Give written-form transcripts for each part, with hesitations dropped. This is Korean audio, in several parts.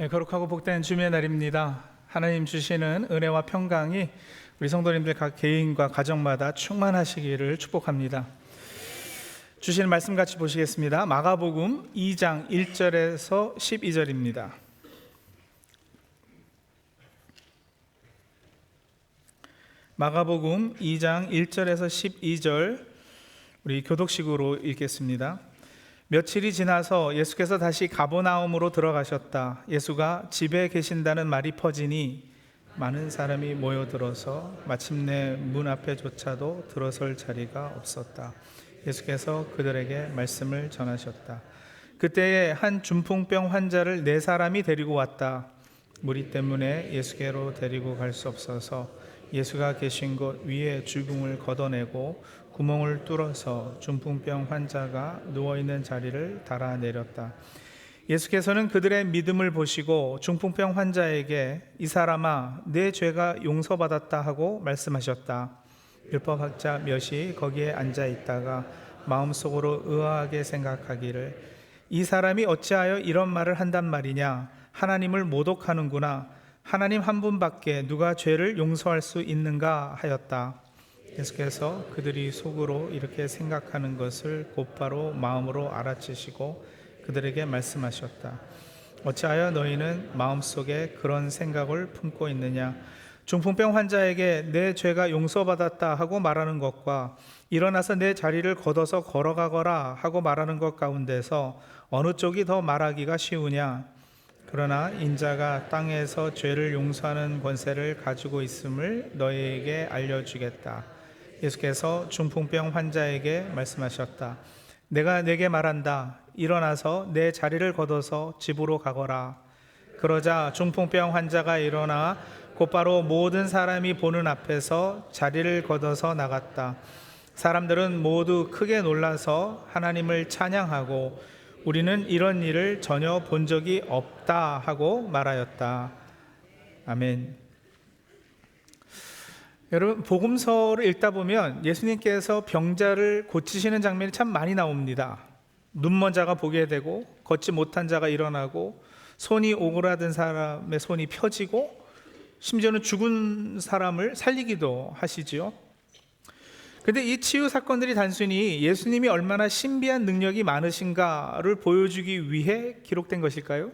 거룩하고 복된 주님의 날입니다. 하나님 주시는 은혜와 평강이 우리 성도님들 각 개인과 가정마다 충만하시기를 축복합니다. 주시는 말씀 같이 보시겠습니다. 마가복음 2장 1절에서 12절입니다. 마가복음 2장 1절에서 12절 우리 교독식으로 읽겠습니다. 며칠이 지나서 예수께서 다시 가버나움으로 들어가셨다. 예수가 집에 계신다는 말이 퍼지니 많은 사람이 모여들어서 마침내 문 앞에조차도 들어설 자리가 없었다. 예수께서 그들에게 말씀을 전하셨다. 그때에 한 중풍병 환자를 4사람이 데리고 왔다. 무리 때문에 예수께로 데리고 갈 수 없어서 예수가 계신 곳 위에 주궁을 걷어내고 구멍을 뚫어서 중풍병 환자가 누워있는 자리를 달아내렸다. 예수께서는 그들의 믿음을 보시고 중풍병 환자에게 이 사람아 내 죄가 용서받았다 하고 말씀하셨다. 율법학자 몇이 거기에 앉아있다가 마음속으로 의아하게 생각하기를 이 사람이 어찌하여 이런 말을 한단 말이냐, 하나님을 모독하는구나, 하나님 한 분밖에 누가 죄를 용서할 수 있는가 하였다. 예수께서 그들이 속으로 이렇게 생각하는 것을 곧바로 마음으로 알아채시고 그들에게 말씀하셨다. 어찌하여 너희는 마음속에 그런 생각을 품고 있느냐. 중풍병 환자에게 내 죄가 용서받았다 하고 말하는 것과 일어나서 내 자리를 걷어서 걸어가거라 하고 말하는 것 가운데서 어느 쪽이 더 말하기가 쉬우냐. 그러나 인자가 땅에서 죄를 용서하는 권세를 가지고 있음을 너희에게 알려주겠다. 예수께서 중풍병 환자에게 말씀하셨다. 내가 네게 말한다. 일어나서 내 자리를 걷어서 집으로 가거라. 그러자 중풍병 환자가 일어나 곧바로 모든 사람이 보는 앞에서 자리를 걷어서 나갔다. 사람들은 모두 크게 놀라서 하나님을 찬양하고 우리는 이런 일을 전혀 본 적이 없다 하고 말하였다. 아멘. 여러분, 복음서를 읽다 보면 예수님께서 병자를 고치시는 장면이 참 많이 나옵니다. 눈먼 자가 보게 되고 걷지 못한 자가 일어나고 손이 오그라든 사람의 손이 펴지고 심지어는 죽은 사람을 살리기도 하시지요. 그런데 이 치유 사건들이 단순히 예수님이 얼마나 신비한 능력이 많으신가를 보여주기 위해 기록된 것일까요?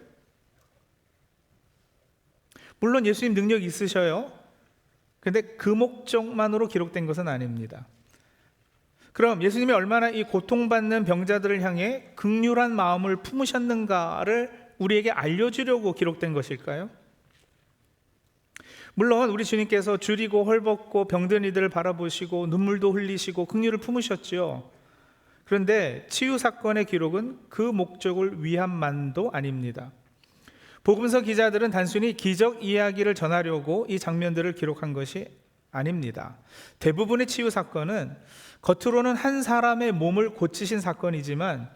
물론 예수님 능력이 있으셔요. 그런데 그 목적만으로 기록된 것은 아닙니다. 그럼 예수님이 얼마나 이 고통받는 병자들을 향해 긍휼한 마음을 품으셨는가를 우리에게 알려주려고 기록된 것일까요? 물론 우리 주님께서 줄이고 헐벗고 병든 이들을 바라보시고 눈물도 흘리시고 긍휼을 품으셨지요. 그런데 치유 사건의 기록은 그 목적을 위함만도 아닙니다. 복음서 기자들은 단순히 기적 이야기를 전하려고 이 장면들을 기록한 것이 아닙니다. 대부분의 치유 사건은 겉으로는 한 사람의 몸을 고치신 사건이지만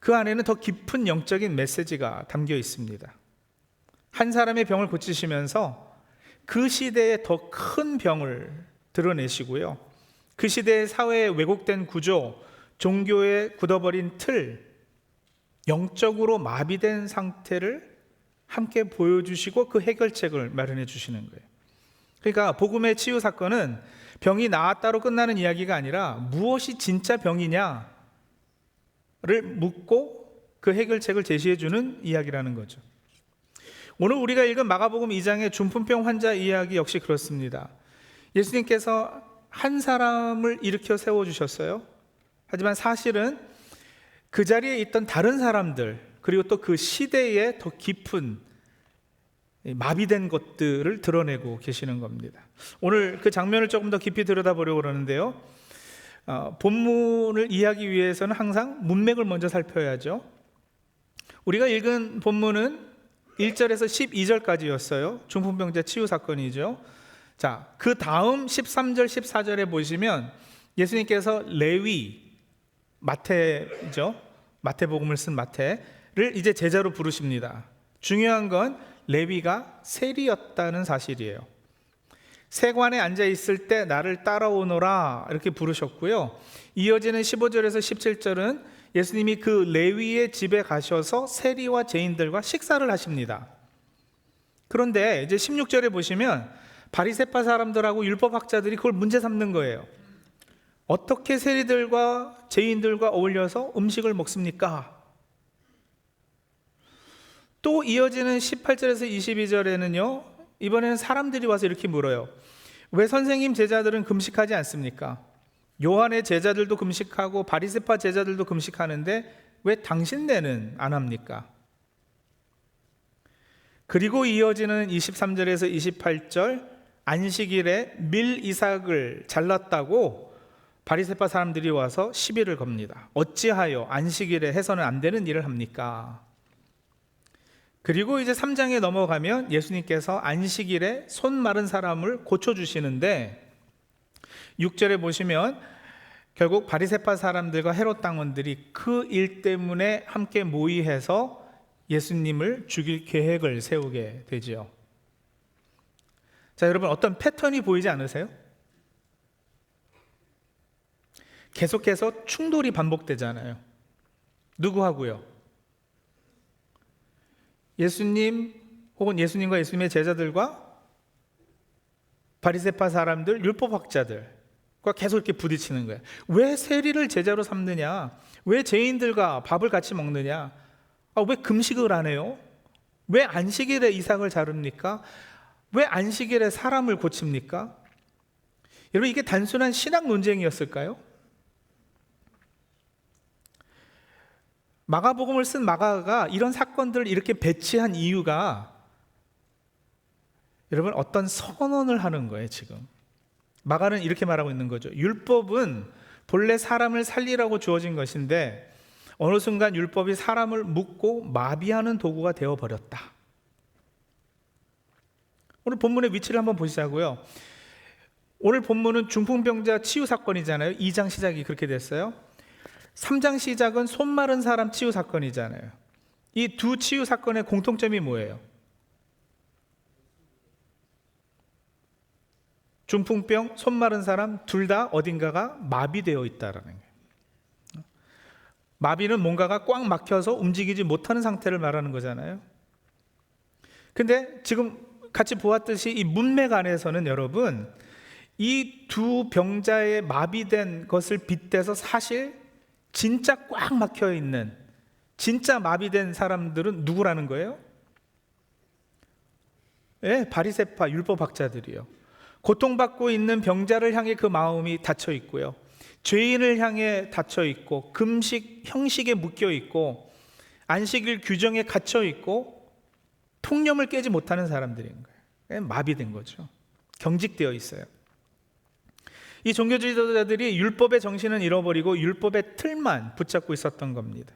그 안에는 더 깊은 영적인 메시지가 담겨 있습니다. 한 사람의 병을 고치시면서 그 시대의 더 큰 병을 드러내시고요. 그 시대의 사회의 왜곡된 구조, 종교의 굳어버린 틀, 영적으로 마비된 상태를 함께 보여주시고 그 해결책을 마련해 주시는 거예요. 그러니까 복음의 치유 사건은 병이 나았다로 끝나는 이야기가 아니라 무엇이 진짜 병이냐를 묻고 그 해결책을 제시해 주는 이야기라는 거죠. 오늘 우리가 읽은 마가복음 2장의 중풍병 환자 이야기 역시 그렇습니다. 예수님께서 한 사람을 일으켜 세워주셨어요. 하지만 사실은 그 자리에 있던 다른 사람들, 그리고 또 그 시대의 더 깊은 마비된 것들을 드러내고 계시는 겁니다. 오늘 그 장면을 조금 더 깊이 들여다보려고 그러는데요. 본문을 이해하기 위해서는 항상 문맥을 먼저 살펴야죠. 우리가 읽은 본문은 1절에서 12절까지였어요. 중풍병자 치유 사건이죠. 자, 그 다음 13절, 14절에 보시면 예수님께서 레위, 마태죠. 마태복음을 쓴 마태를 이제 제자로 부르십니다. 중요한 건 레위가 세리였다는 사실이에요. 세관에 앉아 있을 때 나를 따라오너라 이렇게 부르셨고요. 이어지는 15절에서 17절은 예수님이 그 레위의 집에 가셔서 세리와 죄인들과 식사를 하십니다. 그런데 이제 16절에 보시면 바리새파 사람들하고 율법학자들이 그걸 문제 삼는 거예요. 어떻게 세리들과 죄인들과 어울려서 음식을 먹습니까? 또 이어지는 18절에서 22절에는요, 이번에는 사람들이 와서 이렇게 물어요. 왜 선생님 제자들은 금식하지 않습니까? 요한의 제자들도 금식하고 바리새파 제자들도 금식하는데 왜 당신네는 안 합니까? 그리고 이어지는 23절에서 28절, 안식일에 밀 이삭을 잘랐다고 바리새파 사람들이 와서 시비를 겁니다. 어찌하여 안식일에 해서는 안 되는 일을 합니까? 그리고 이제 3장에 넘어가면 예수님께서 안식일에 손 마른 사람을 고쳐주시는데 6절에 보시면 결국 바리새파 사람들과 헤롯 당원들이 그 일 때문에 함께 모의해서 예수님을 죽일 계획을 세우게 되죠. 자, 여러분, 어떤 패턴이 보이지 않으세요? 계속해서 충돌이 반복되잖아요. 누구하고요? 예수님 혹은 예수님과 예수님의 제자들과 바리새파 사람들, 율법학자들과 계속 이렇게 부딪히는 거예요. 왜 세리를 제자로 삼느냐? 왜 죄인들과 밥을 같이 먹느냐? 왜 금식을 안 해요? 왜 안식일에 이삭을 자릅니까? 왜 안식일에 사람을 고칩니까? 여러분, 이게 단순한 신학 논쟁이었을까요? 마가복음을 쓴 마가가 이런 사건들을 이렇게 배치한 이유가 여러분 어떤 선언을 하는 거예요. 지금 마가는 이렇게 말하고 있는 거죠. 율법은 본래 사람을 살리라고 주어진 것인데 어느 순간 율법이 사람을 묶고 마비하는 도구가 되어버렸다. 오늘 본문의 위치를 한번 보시자고요. 오늘 본문은 중풍병자 치유 사건이잖아요. 2장 시작이 그렇게 됐어요. 3장 시작은 손 마른 사람 치유 사건이잖아요. 이 두 치유 사건의 공통점이 뭐예요? 중풍병, 손 마른 사람 둘 다 어딘가가 마비되어 있다라는 거예요. 마비는 뭔가가 꽉 막혀서 움직이지 못하는 상태를 말하는 거잖아요. 근데 지금 같이 보았듯이 이 문맥 안에서는 여러분 이 두 병자의 마비된 것을 빗대서 사실 진짜 꽉 막혀 있는 진짜 마비된 사람들은 누구라는 거예요? 예, 바리새파 율법학자들이요. 고통받고 있는 병자를 향해 그 마음이 닫혀 있고요. 죄인을 향해 닫혀 있고 금식 형식에 묶여 있고 안식일 규정에 갇혀 있고 통념을 깨지 못하는 사람들인 거예요. 마비된 거죠. 경직되어 있어요. 이 종교 지도자들이 율법의 정신은 잃어버리고 율법의 틀만 붙잡고 있었던 겁니다.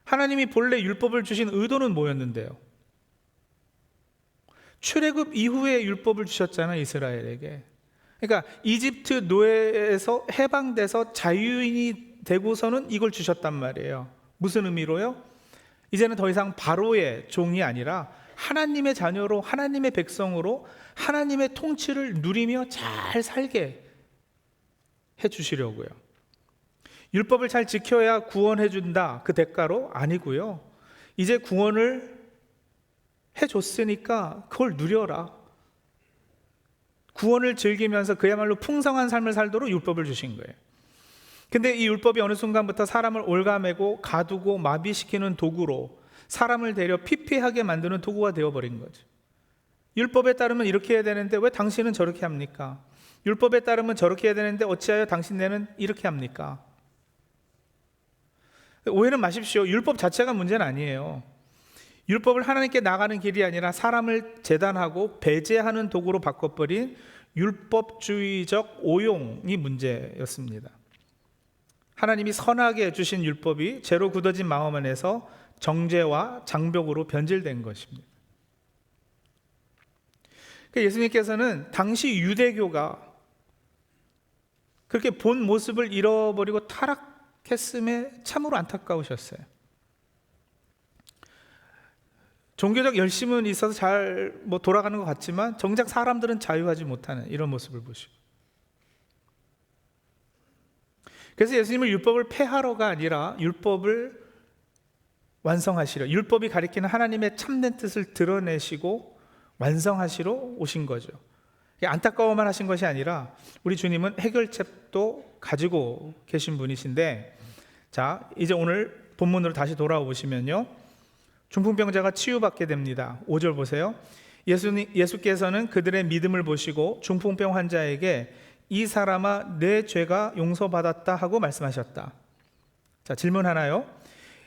하나님이 본래 율법을 주신 의도는 뭐였는데요? 출애굽 이후에 율법을 주셨잖아요, 이스라엘에게. 그러니까 이집트 노예에서 해방돼서 자유인이 되고서는 이걸 주셨단 말이에요. 무슨 의미로요? 이제는 더 이상 바로의 종이 아니라 하나님의 자녀로, 하나님의 백성으로 하나님의 통치를 누리며 잘 살게 해주시려고요. 율법을 잘 지켜야 구원해준다 그 대가로 아니고요. 이제 구원을 해줬으니까 그걸 누려라. 구원을 즐기면서 그야말로 풍성한 삶을 살도록 율법을 주신 거예요. 근데 이 율법이 어느 순간부터 사람을 올가매고 가두고 마비시키는 도구로 사람을 데려 피폐하게 만드는 도구가 되어버린 거죠. 율법에 따르면 이렇게 해야 되는데 왜 당신은 저렇게 합니까? 율법에 따르면 저렇게 해야 되는데 어찌하여 당신네는 이렇게 합니까? 오해는 마십시오. 율법 자체가 문제는 아니에요. 율법을 하나님께 나가는 길이 아니라 사람을 재단하고 배제하는 도구로 바꿔버린 율법주의적 오용이 문제였습니다. 하나님이 선하게 주신 율법이 죄로 굳어진 마음 안에서 정죄와 장벽으로 변질된 것입니다. 예수님께서는 당시 유대교가 그렇게 본 모습을 잃어버리고 타락했음에 참으로 안타까우셨어요. 종교적 열심은 있어서 잘 돌아가는 것 같지만 정작 사람들은 자유하지 못하는 이런 모습을 보시고, 그래서 예수님은 율법을 폐하러가 아니라 율법을 완성하시려, 율법이 가리키는 하나님의 참된 뜻을 드러내시고 완성하시러 오신 거죠. 안타까워만 하신 것이 아니라 우리 주님은 해결책도 가지고 계신 분이신데, 자, 이제 오늘 본문으로 다시 돌아와 보시면요, 중풍병자가 치유받게 됩니다. 5절 보세요. 예수께서는 그들의 믿음을 보시고 중풍병 환자에게 이 사람아 내 죄가 용서받았다 하고 말씀하셨다. 자, 질문 하나요.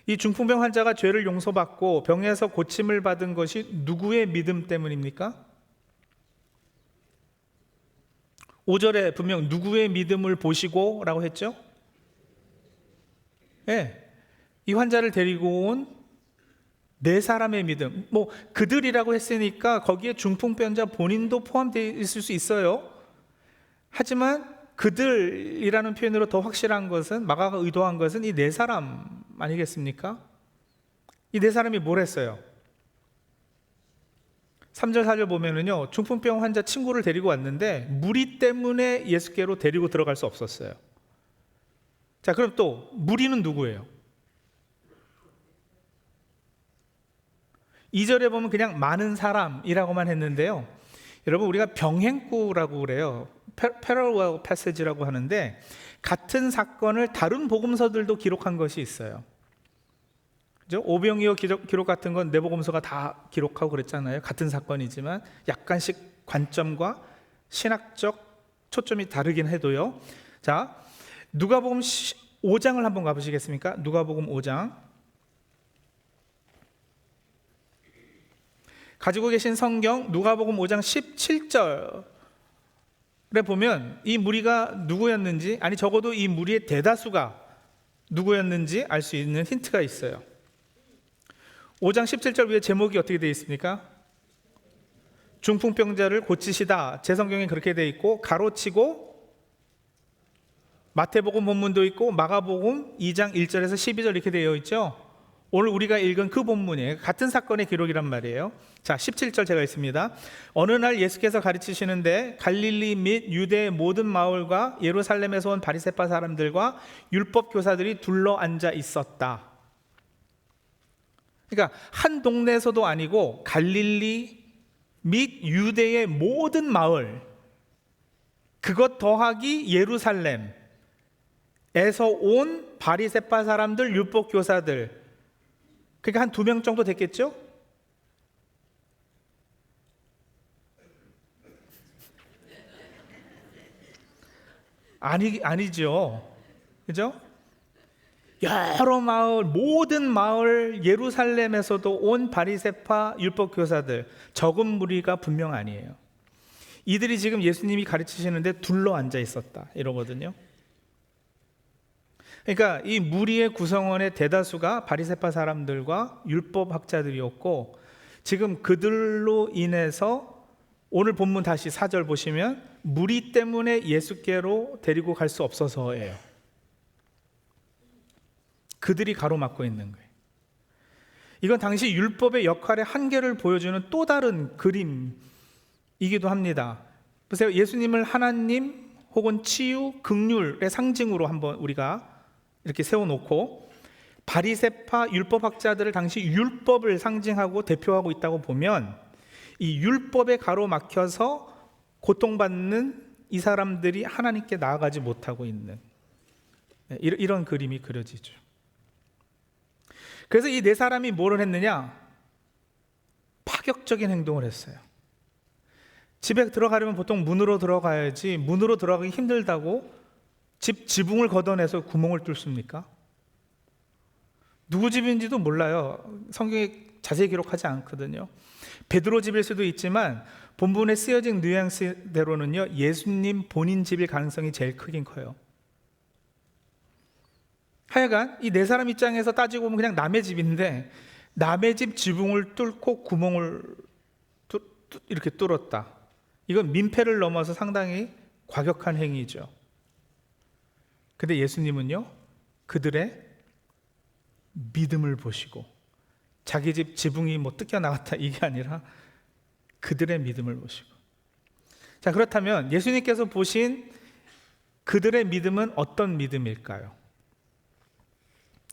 이 중풍병 환자가 죄를 용서받고 병에서 고침을 받은 것이 누구의 믿음 때문입니까? 5절에 분명 누구의 믿음을 보시고 라고 했죠? 네, 이 환자를 데리고 온 네 사람의 믿음, 뭐 그들이라고 했으니까 거기에 중풍병자 본인도 포함되어 있을 수 있어요. 하지만 그들이라는 표현으로 더 확실한 것은, 마가가 의도한 것은 이 네 사람 아니겠습니까? 이 네 사람이 뭘 했어요? 3절 4절 보면은요, 중풍병 환자 친구를 데리고 왔는데 무리 때문에 예수께로 데리고 들어갈 수 없었어요. 자, 그럼 또 무리는 누구예요? 2절에 보면 그냥 많은 사람이라고만 했는데요, 여러분 우리가 병행구라고 그래요. parallel passage라고 하는데, 같은 사건을 다른 복음서들도 기록한 것이 있어요. 그죠? 오병이어 기록 같은 건 내복음서가 다 기록하고 그랬잖아요. 같은 사건이지만 약간씩 관점과 신학적 초점이 다르긴 해도요. 자, 누가복음 5장을 한번 가보시겠습니까? 누가복음 5장. 가지고 계신 성경 누가복음 5장 17절에 보면 이 무리가 누구였는지, 아니 적어도 이 무리의 대다수가 누구였는지 알 수 있는 힌트가 있어요. 5장 17절 위에 제목이 어떻게 되어 있습니까? 중풍병자를 고치시다. 제 성경에 그렇게 되어 있고, 가로치고 마태복음 본문도 있고 마가복음 2장 1절에서 12절 이렇게 되어 있죠. 오늘 우리가 읽은 그 본문이에요. 같은 사건의 기록이란 말이에요. 자, 17절 제가 있습니다. 어느 날 예수께서 가르치시는데 갈릴리 및 유대의 모든 마을과 예루살렘에서 온 바리새파 사람들과 율법 교사들이 둘러 앉아 있었다. 그러니까 한 동네에서도 아니고 갈릴리 및 유대의 모든 마을, 그것 더하기 예루살렘에서 온 바리새파 사람들, 율법 교사들, 그러니까 한 2명 정도 됐겠죠? 아니죠. 그죠? 여러 마을, 모든 마을, 예루살렘에서도 온 바리새파 율법 교사들, 적은 무리가 분명 아니에요. 이들이 지금 예수님이 가르치시는데 둘러 앉아 있었다 이러거든요. 그러니까 이 무리의 구성원의 대다수가 바리새파 사람들과 율법 학자들이었고, 지금 그들로 인해서 오늘 본문 다시 4절 보시면 무리 때문에 예수께로 데리고 갈 수 없어서예요. 그들이 가로막고 있는 거예요. 이건 당시 율법의 역할의 한계를 보여주는 또 다른 그림이기도 합니다. 보세요. 예수님을 하나님 혹은 치유, 긍휼의 상징으로 한번 우리가 이렇게 세워놓고, 바리새파 율법학자들을 당시 율법을 상징하고 대표하고 있다고 보면, 이 율법에 가로막혀서 고통받는 이 사람들이 하나님께 나아가지 못하고 있는 이런 그림이 그려지죠. 그래서 이 네 사람이 뭐를 했느냐? 파격적인 행동을 했어요. 집에 들어가려면 보통 문으로 들어가야지, 문으로 들어가기 힘들다고 집 지붕을 걷어내서 구멍을 뚫습니까? 누구 집인지도 몰라요. 성경에 자세히 기록하지 않거든요. 베드로 집일 수도 있지만 본문에 쓰여진 뉘앙스대로는요, 예수님 본인 집일 가능성이 제일 크긴 커요. 하여간 이 네 사람 입장에서 따지고 보면 그냥 남의 집인데, 남의 집 지붕을 뚫고 구멍을 이렇게 뚫었다. 이건 민폐를 넘어서 상당히 과격한 행위죠. 근데 예수님은요, 그들의 믿음을 보시고, 자기 집 지붕이 뭐 뜯겨 나갔다 이게 아니라 그들의 믿음을 보시고. 자, 그렇다면 예수님께서 보신 그들의 믿음은 어떤 믿음일까요?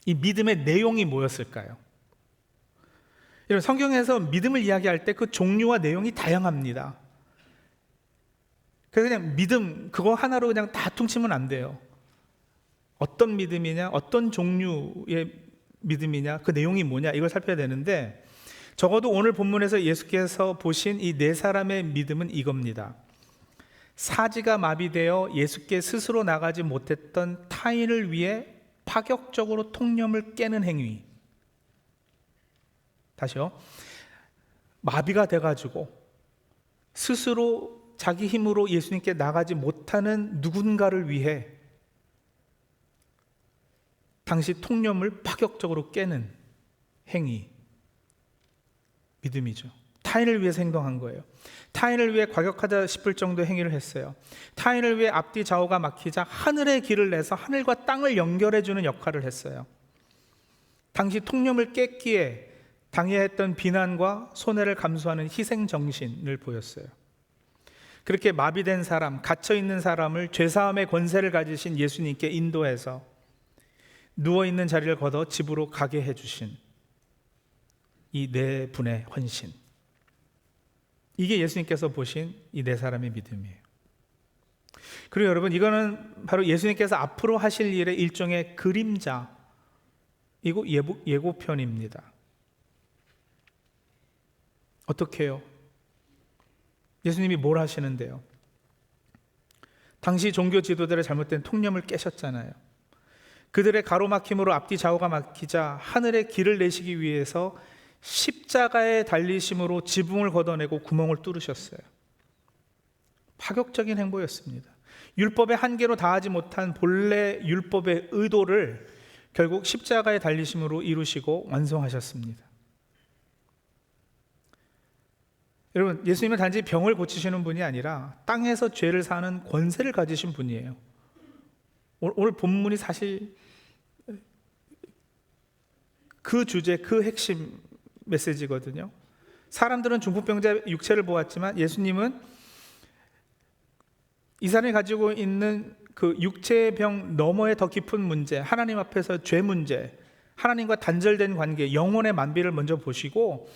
이 믿음의 내용이 뭐였을까요? 여러분, 성경에서 믿음을 이야기할 때 그 종류와 내용이 다양합니다. 그래서 그냥 믿음 그거 하나로 그냥 다 퉁치면 안 돼요. 어떤 믿음이냐, 어떤 종류의 믿음이냐, 그 내용이 뭐냐, 이걸 살펴야 되는데, 적어도 오늘 본문에서 예수께서 보신 이 네 사람의 믿음은 이겁니다. 사지가 마비되어 예수께 스스로 나가지 못했던 타인을 위해 파격적으로 통념을 깨는 행위. 다시요. 마비가 돼가지고 스스로 자기 힘으로 예수님께 나가지 못하는 누군가를 위해 당시 통념을 파격적으로 깨는 행위, 믿음이죠. 타인을 위해서 행동한 거예요. 타인을 위해 과격하다 싶을 정도의 행위를 했어요. 타인을 위해 앞뒤 좌우가 막히자 하늘의 길을 내서 하늘과 땅을 연결해주는 역할을 했어요. 당시 통념을 깼기에 당해야 했던 비난과 손해를 감수하는 희생정신을 보였어요. 그렇게 마비된 사람, 갇혀있는 사람을 죄사함의 권세를 가지신 예수님께 인도해서 누워있는 자리를 걷어 집으로 가게 해주신 이 네 분의 헌신, 이게 예수님께서 보신 이 네 사람의 믿음이에요. 그리고 여러분, 이거는 바로 예수님께서 앞으로 하실 일의 일종의 그림자, 이거 예고편입니다. 어떻게 해요? 예수님이 뭘 하시는데요? 당시 종교 지도자들의 잘못된 통념을 깨셨잖아요. 그들의 가로막힘으로 앞뒤 좌우가 막히자 하늘의 길을 내시기 위해서 십자가에 달리심으로 지붕을 걷어내고 구멍을 뚫으셨어요. 파격적인 행보였습니다. 율법의 한계로 다하지 못한 본래 율법의 의도를 결국 십자가에 달리심으로 이루시고 완성하셨습니다. 여러분, 예수님은 단지 병을 고치시는 분이 아니라 땅에서 죄를 사는 권세를 가지신 분이에요. 오늘 본문이 사실 그 주제, 그 핵심 메시지거든요. 사람들은 중풍병자의 육체를 보았지만 예수님은 이 사람이 가지고 있는 그 육체의 병 너머의 더 깊은 문제, 하나님 앞에서 죄 문제, 하나님과 단절된 관계, 영혼의 만비를 먼저 보시고,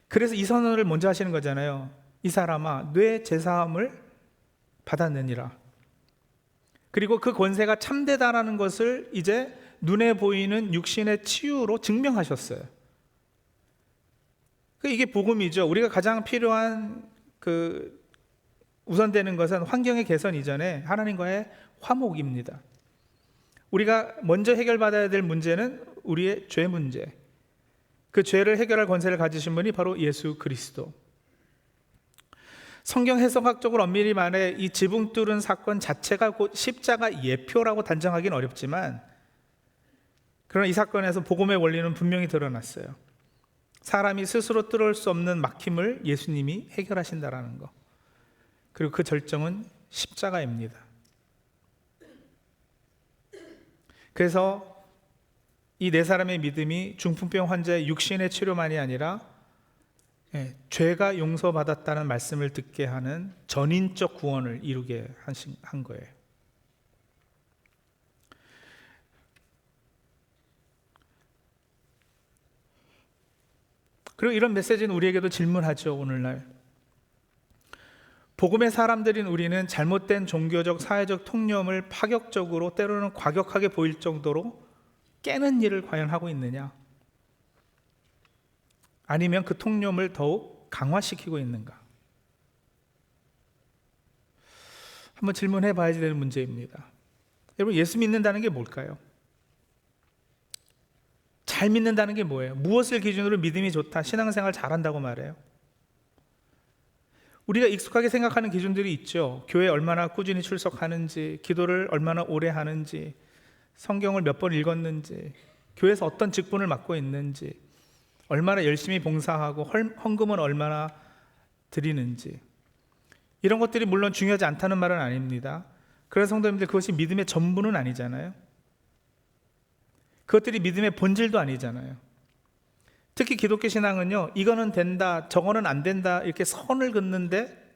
그래서 이 선언을 먼저 하시는 거잖아요. 이 사람아, 뇌 제사함을 받았느니라. 그리고 그 권세가 참되다라는 것을 이제 눈에 보이는 육신의 치유로 증명하셨어요. 이게 복음이죠. 우리가 가장 필요한 우선되는 것은 환경의 개선 이전에 하나님과의 화목입니다. 우리가 먼저 해결받아야 될 문제는 우리의 죄 문제. 그 죄를 해결할 권세를 가지신 분이 바로 예수 그리스도. 성경 해석학적으로 엄밀히 말해 이 지붕 뚫은 사건 자체가 곧 십자가 예표라고 단정하기는 어렵지만, 그러나 이 사건에서 복음의 원리는 분명히 드러났어요. 사람이 스스로 뚫을 수 없는 막힘을 예수님이 해결하신다라는 거. 그리고 그 절정은 십자가입니다. 그래서 이 네 사람의 믿음이 중풍병 환자의 육신의 치료만이 아니라 죄가 용서받았다는 말씀을 듣게 하는 전인적 구원을 이루게 한 거예요. 그리고 이런 메시지는 우리에게도 질문하죠. 오늘날 복음의 사람들인 우리는 잘못된 종교적 사회적 통념을 파격적으로, 때로는 과격하게 보일 정도로 깨는 일을 과연 하고 있느냐? 아니면 그 통념을 더욱 강화시키고 있는가? 한번 질문해 봐야 되는 문제입니다. 여러분, 예수 믿는다는 게 뭘까요? 잘 믿는다는 게 뭐예요? 무엇을 기준으로 믿음이 좋다, 신앙생활 잘한다고 말해요? 우리가 익숙하게 생각하는 기준들이 있죠. 교회에 얼마나 꾸준히 출석하는지, 기도를 얼마나 오래 하는지, 성경을 몇 번 읽었는지, 교회에서 어떤 직분을 맡고 있는지, 얼마나 열심히 봉사하고 헌금은 얼마나 드리는지, 이런 것들이 물론 중요하지 않다는 말은 아닙니다. 그래서 성도님들, 그것이 믿음의 전부는 아니잖아요. 그것들이 믿음의 본질도 아니잖아요. 특히 기독교 신앙은요, 이거는 된다, 저거는 안 된다, 이렇게 선을 긋는데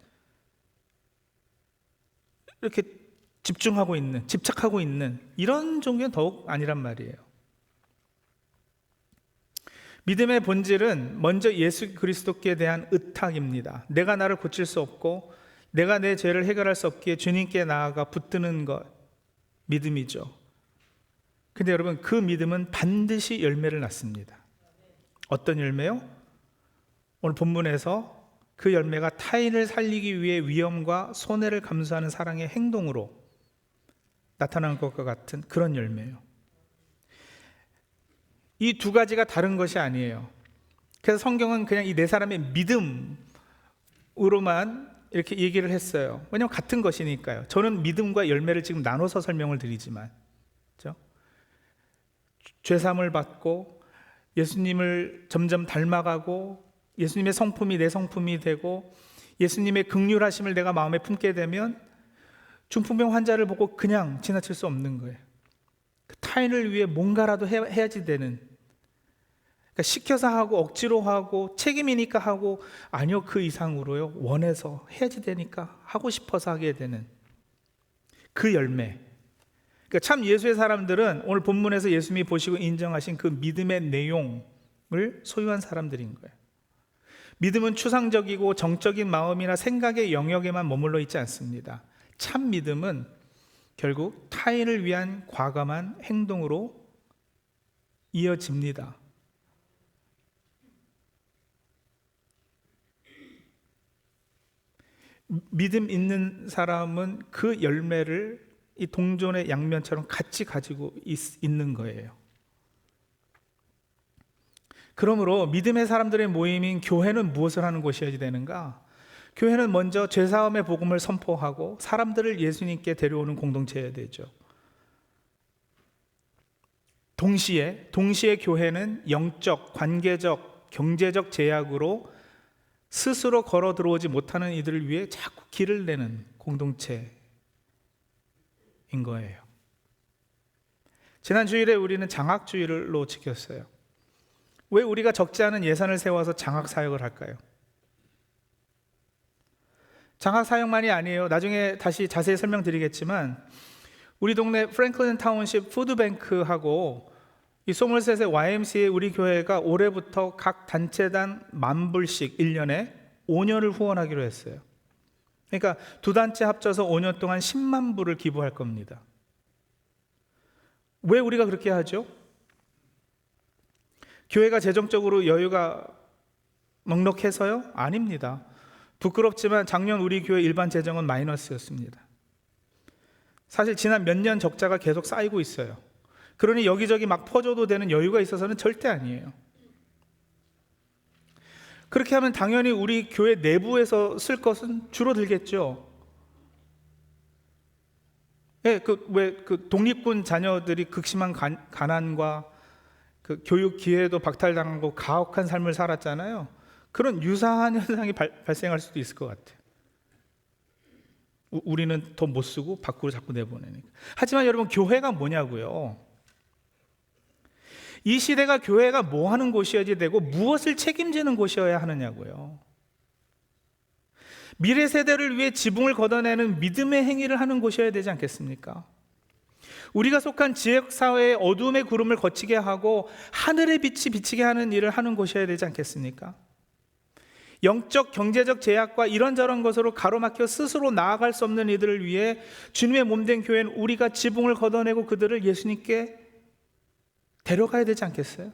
이렇게 집중하고 있는, 집착하고 있는 이런 종교는 더욱 아니란 말이에요. 믿음의 본질은 먼저 예수 그리스도께 대한 의탁입니다. 내가 나를 고칠 수 없고 내가 내 죄를 해결할 수 없기에 주님께 나아가 붙드는 것, 믿음이죠. 근데 여러분, 그 믿음은 반드시 열매를 낳습니다. 어떤 열매요? 오늘 본문에서 그 열매가 타인을 살리기 위해 위험과 손해를 감수하는 사랑의 행동으로 나타나는 것과 같은 그런 열매예요. 이 두 가지가 다른 것이 아니에요. 그래서 성경은 그냥 이 네 사람의 믿음으로만 이렇게 얘기를 했어요. 왜냐하면 같은 것이니까요. 저는 믿음과 열매를 지금 나눠서 설명을 드리지만, 그렇죠? 죄사함을 받고 예수님을 점점 닮아가고 예수님의 성품이 내 성품이 되고 예수님의 긍휼하심을 내가 마음에 품게 되면 중풍병 환자를 보고 그냥 지나칠 수 없는 거예요. 타인을 위해 뭔가라도 해야지 되는, 그러니까 시켜서 하고 억지로 하고 책임이니까 하고, 아니요, 그 이상으로요, 원해서 해야지 되니까 하고 싶어서 하게 되는 그 열매. 그러니까 참 예수의 사람들은 오늘 본문에서 예수님이 보시고 인정하신 그 믿음의 내용을 소유한 사람들인 거예요. 믿음은 추상적이고 정적인 마음이나 생각의 영역에만 머물러 있지 않습니다. 참 믿음은 결국 타인을 위한 과감한 행동으로 이어집니다. 믿음 있는 사람은 그 열매를 이 동전의 양면처럼 같이 가지고 있는 거예요. 그러므로 믿음의 사람들의 모임인 교회는 무엇을 하는 곳이어야 되는가? 교회는 먼저 죄사함의 복음을 선포하고 사람들을 예수님께 데려오는 공동체여야 되죠. 동시에 교회는 영적, 관계적, 경제적 제약으로 스스로 걸어 들어오지 못하는 이들을 위해 자꾸 길을 내는 공동체인 거예요. 지난 주일에 우리는 장학주일로 지켰어요. 왜 우리가 적지 않은 예산을 세워서 장학 사역을 할까요? 장학 사역만이 아니에요. 나중에 다시 자세히 설명드리겠지만 우리 동네 프랭클린 타운십 푸드뱅크하고 이 소멀셋의 YMCA 우리 교회가 올해부터 각 단체당 10,000불씩 1년에 5년을 후원하기로 했어요. 그러니까 두 단체 합쳐서 5년 동안 10만 불을 기부할 겁니다. 왜 우리가 그렇게 하죠? 교회가 재정적으로 여유가 넉넉해서요? 아닙니다. 부끄럽지만 작년 우리 교회 일반 재정은 마이너스였습니다. 사실 지난 몇 년 적자가 계속 쌓이고 있어요. 그러니 여기저기 막 퍼줘도 되는 여유가 있어서는 절대 아니에요. 그렇게 하면 당연히 우리 교회 내부에서 쓸 것은 줄어들겠죠. 예, 그 독립군 자녀들이 극심한 가난과 그 교육 기회도 박탈당하고 가혹한 삶을 살았잖아요. 그런 유사한 현상이 발생할 수도 있을 것 같아요. 우리는 더 못 쓰고 밖으로 자꾸 내보내니까. 하지만 여러분, 교회가 뭐냐고요? 이 시대가 교회가 뭐 하는 곳이어야 되고 무엇을 책임지는 곳이어야 하느냐고요. 미래 세대를 위해 지붕을 걷어내는 믿음의 행위를 하는 곳이어야 되지 않겠습니까? 우리가 속한 지역사회의 어둠의 구름을 거치게 하고 하늘의 빛이 비치게 하는 일을 하는 곳이어야 되지 않겠습니까? 영적, 경제적 제약과 이런저런 것으로 가로막혀 스스로 나아갈 수 없는 이들을 위해 주님의 몸된 교회는 우리가 지붕을 걷어내고 그들을 예수님께 데려가야 되지 않겠어요?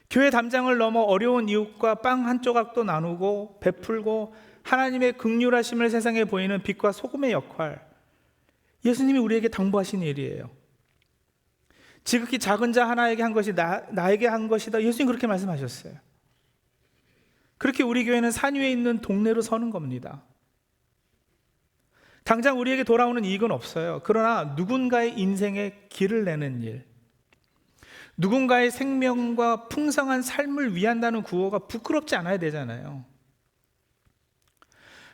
교회 담장을 넘어 어려운 이웃과 빵 한 조각도 나누고 베풀고 하나님의 긍휼하심을 세상에 보이는 빛과 소금의 역할, 예수님이 우리에게 당부하신 일이에요. 지극히 작은 자 하나에게 한 것이 나에게 한 것이다. 예수님 그렇게 말씀하셨어요. 그렇게 우리 교회는 산 위에 있는 동네로 서는 겁니다. 당장 우리에게 돌아오는 이익은 없어요. 그러나 누군가의 인생에 길을 내는 일, 누군가의 생명과 풍성한 삶을 위한다는 구호가 부끄럽지 않아야 되잖아요.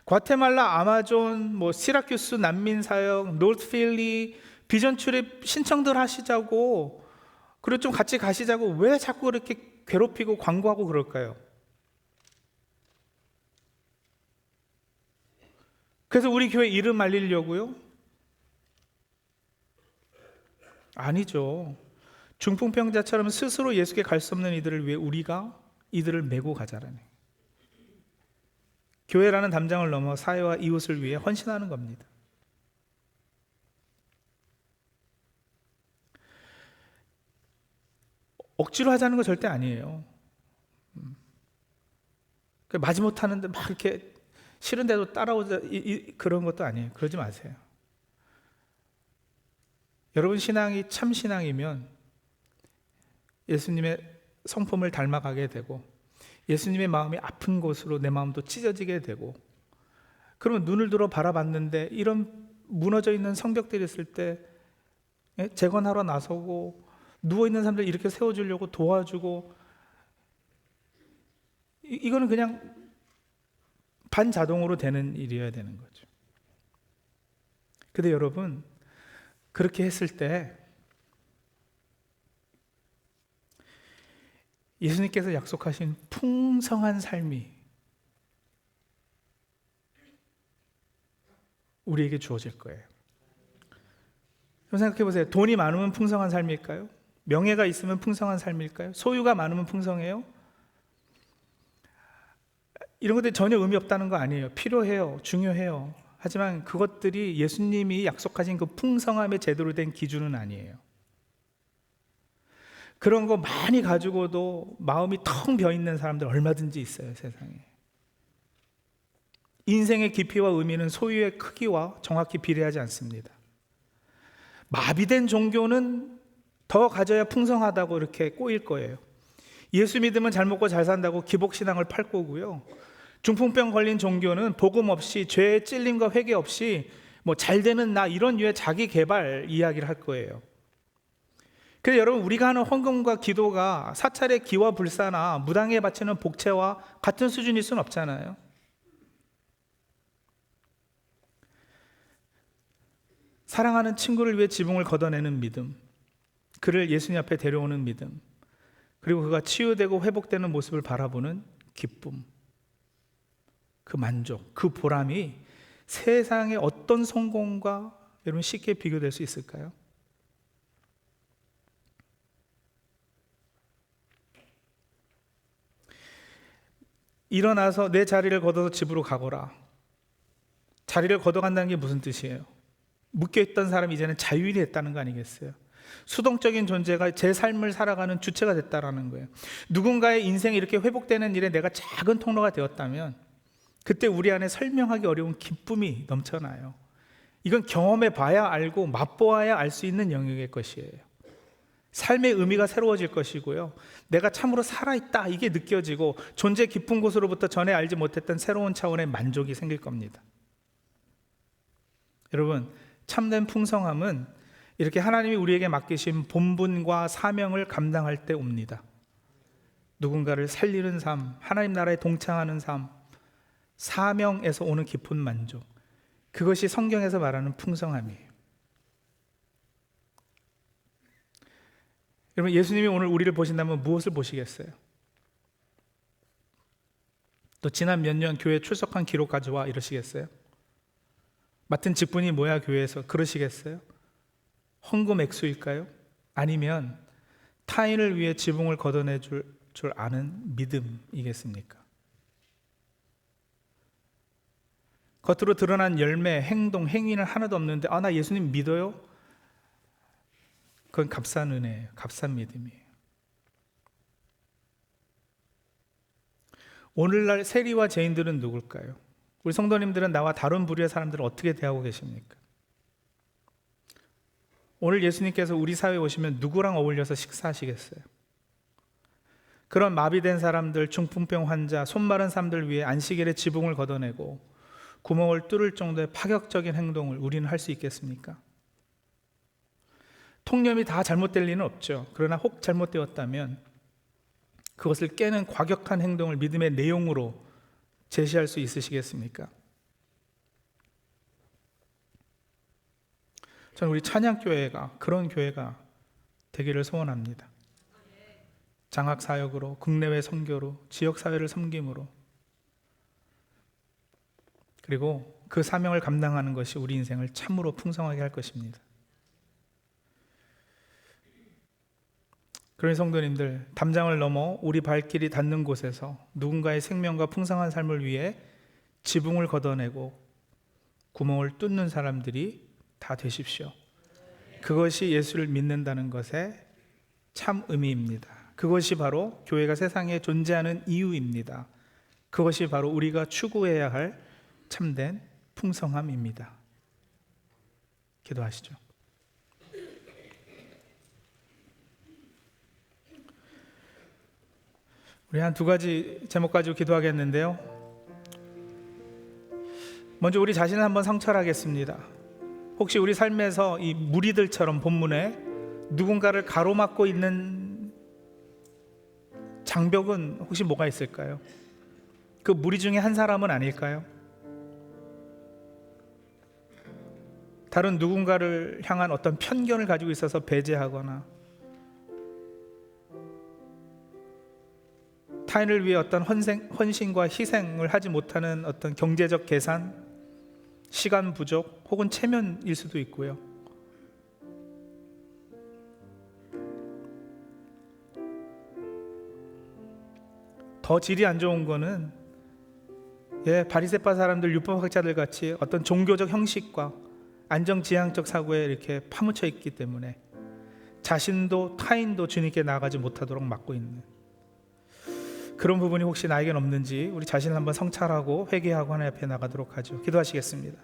과테말라, 아마존, 시라큐스 난민 사역, 노스필리 비전 출입 신청들 하시자고, 그리고 좀 같이 가시자고 왜 자꾸 그렇게 괴롭히고 광고하고 그럴까요? 그래서 우리 교회 이름 알리려고요? 아니죠. 중풍병자처럼 스스로 예수께 갈 수 없는 이들을 위해 우리가 이들을 메고 가자라네. 교회라는 담장을 넘어 사회와 이웃을 위해 헌신하는 겁니다. 억지로 하자는 거 절대 아니에요. 마지못하는데 막 이렇게 싫은데도 따라오자 그런 것도 아니에요. 그러지 마세요. 여러분 신앙이 참 신앙이면 예수님의 성품을 닮아가게 되고 예수님의 마음이 아픈 곳으로 내 마음도 찢어지게 되고, 그러면 눈을 들어 바라봤는데 이런 무너져 있는 성벽들이 있을 때 재건하러 나서고 누워있는 사람들 이렇게 세워주려고 도와주고, 이거는 그냥 반자동으로 되는 일이어야 되는 거죠. 근데 여러분, 그렇게 했을 때 예수님께서 약속하신 풍성한 삶이 우리에게 주어질 거예요. 생각해 보세요. 돈이 많으면 풍성한 삶일까요? 명예가 있으면 풍성한 삶일까요? 소유가 많으면 풍성해요? 이런 것들이 전혀 의미 없다는 거 아니에요. 필요해요. 중요해요. 하지만 그것들이 예수님이 약속하신 그 풍성함의 제대로 된 기준은 아니에요. 그런 거 많이 가지고도 마음이 텅 비어 있는 사람들 얼마든지 있어요, 세상에. 인생의 깊이와 의미는 소유의 크기와 정확히 비례하지 않습니다. 마비된 종교는 더 가져야 풍성하다고 이렇게 꼬일 거예요. 예수 믿으면 잘 먹고 잘 산다고 기복신앙을 팔 거고요. 중풍병 걸린 종교는 복음 없이 죄의 찔림과 회개 없이 뭐 잘 되는 나 이런 류의 자기 개발 이야기를 할 거예요. 그래서 여러분, 우리가 하는 헌금과 기도가 사찰의 기와 불사나 무당에 바치는 복채와 같은 수준일 수는 없잖아요. 사랑하는 친구를 위해 지붕을 걷어내는 믿음, 그를 예수님 앞에 데려오는 믿음, 그리고 그가 치유되고 회복되는 모습을 바라보는 기쁨, 그 만족, 그 보람이 세상의 어떤 성공과 여러분 쉽게 비교될 수 있을까요? 일어나서 내 자리를 걷어서 집으로 가거라. 자리를 걷어간다는 게 무슨 뜻이에요? 묶여있던 사람이 이제는 자유인이 됐다는 거 아니겠어요? 수동적인 존재가 제 삶을 살아가는 주체가 됐다는 거예요. 누군가의 인생이 이렇게 회복되는 일에 내가 작은 통로가 되었다면 그때 우리 안에 설명하기 어려운 기쁨이 넘쳐나요. 이건 경험해 봐야 알고 맛보아야 알 수 있는 영역의 것이에요. 삶의 의미가 새로워질 것이고요. 내가 참으로 살아있다 이게 느껴지고 존재 깊은 곳으로부터 전에 알지 못했던 새로운 차원의 만족이 생길 겁니다. 여러분, 참된 풍성함은 이렇게 하나님이 우리에게 맡기신 본분과 사명을 감당할 때 옵니다. 누군가를 살리는 삶, 하나님 나라에 동참하는 삶, 사명에서 오는 깊은 만족, 그것이 성경에서 말하는 풍성함이에요. 여러분, 예수님이 오늘 우리를 보신다면 무엇을 보시겠어요? 또 지난 몇 년 교회 출석한 기록 가져와 이러시겠어요? 맡은 직분이 뭐야 교회에서 그러시겠어요? 헌금 액수일까요? 아니면 타인을 위해 지붕을 걷어내 줄 아는 믿음이겠습니까? 겉으로 드러난 열매, 행동, 행위는 하나도 없는데 나 예수님 믿어요? 그건 값싼 은혜예요. 값싼 믿음이에요. 오늘날 세리와 죄인들은 누굴까요? 우리 성도님들은 나와 다른 부류의 사람들을 어떻게 대하고 계십니까? 오늘 예수님께서 우리 사회에 오시면 누구랑 어울려서 식사하시겠어요? 그런 마비된 사람들, 중풍병 환자, 손 마른 사람들 위해 안식일에 지붕을 걷어내고 구멍을 뚫을 정도의 파격적인 행동을 우리는 할 수 있겠습니까? 통념이 다 잘못될 리는 없죠. 그러나 혹 잘못되었다면 그것을 깨는 과격한 행동을 믿음의 내용으로 제시할 수 있으시겠습니까? 저는 우리 찬양교회가 그런 교회가 되기를 소원합니다. 장학사역으로, 국내외 선교로, 지역사회를 섬김으로, 그리고 그 사명을 감당하는 것이 우리 인생을 참으로 풍성하게 할 것입니다. 그러니 성도님들, 담장을 넘어 우리 발길이 닿는 곳에서 누군가의 생명과 풍성한 삶을 위해 지붕을 걷어내고 구멍을 뚫는 사람들이 다 되십시오. 그것이 예수를 믿는다는 것의 참 의미입니다. 그것이 바로 교회가 세상에 존재하는 이유입니다. 그것이 바로 우리가 추구해야 할 참된 풍성함입니다. 기도하시죠. 우리 한 두 가지 제목 가지고 기도하겠는데요. 먼저 우리 자신을 한번 성찰하겠습니다. 혹시 우리 삶에서 이 무리들처럼 본문에 누군가를 가로막고 있는 장벽은 혹시 뭐가 있을까요? 그 무리 중에 한 사람은 아닐까요? 다른 누군가를 향한 어떤 편견을 가지고 있어서 배제하거나 타인을 위해 어떤 헌신과 희생을 하지 못하는 어떤 경제적 계산, 시간 부족 혹은 체면일 수도 있고요. 더 질이 안 좋은 거는 바리새파 사람들, 율법학자들 같이 어떤 종교적 형식과 안정지향적 사고에 이렇게 파묻혀 있기 때문에 자신도 타인도 주님께 나아가지 못하도록 막고 있는 그런 부분이 혹시 나에겐 없는지 우리 자신을 한번 성찰하고 회개하고 하나님 앞에 나가도록 하죠. 기도하시겠습니다.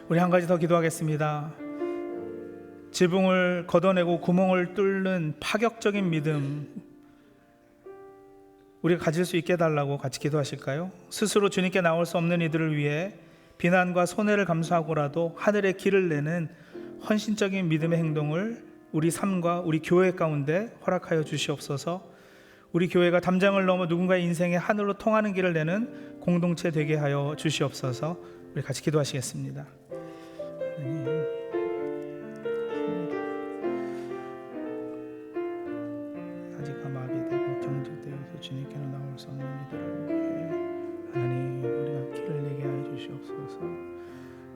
우리 한 가지 더 기도하겠습니다. 지붕을 걷어내고 구멍을 뚫는 파격적인 믿음 우리가 가질 수 있게 해달라고 같이 기도하실까요? 스스로 주님께 나올 수 없는 이들을 위해 비난과 손해를 감수하고라도 하늘의 길을 내는 헌신적인 믿음의 행동을 우리 삶과 우리 교회 가운데 허락하여 주시옵소서. 우리 교회가 담장을 넘어 누군가의 인생의 하늘로 통하는 길을 내는 공동체 되게 하여 주시옵소서. 우리 같이 기도하시겠습니다. 아직가 마비되고 경직되어서 주님께로 나올 수 없는 이들을 위해 하나님 우리가 길을 내게 하여 주시옵소서.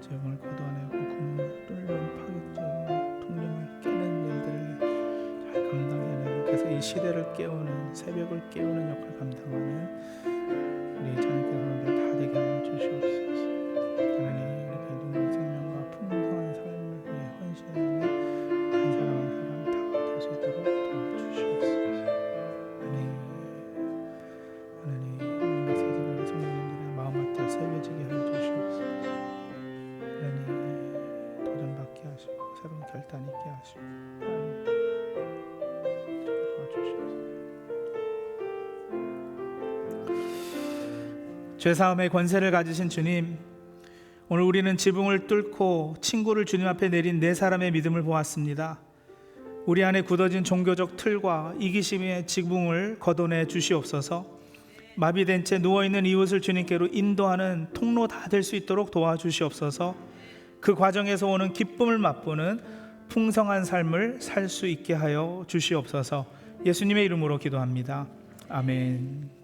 지붕을 걷어내고 구멍을 뚫는 파격적인 통념을 깨는 일들을 잘 감당해내고 그래서 이 시대를 깨우는 새벽을 깨우는 역할 감당하는 우리 자녀들 다 되게 하여 주시옵소서. 하나님 결단 있게 하시고 죄사함의 권세를 가지신 주님, 오늘 우리는 지붕을 뚫고 친구를 주님 앞에 내린 네 사람의 믿음을 보았습니다. 우리 안에 굳어진 종교적 틀과 이기심의 지붕을 걷어내 주시옵소서. 마비된 채 누워있는 이웃을 주님께로 인도하는 통로 다 될 수 있도록 도와주시옵소서. 그 과정에서 오는 기쁨을 맛보는 풍성한 삶을 살 수 있게 하여 주시옵소서. 예수님의 이름으로 기도합니다. 아멘.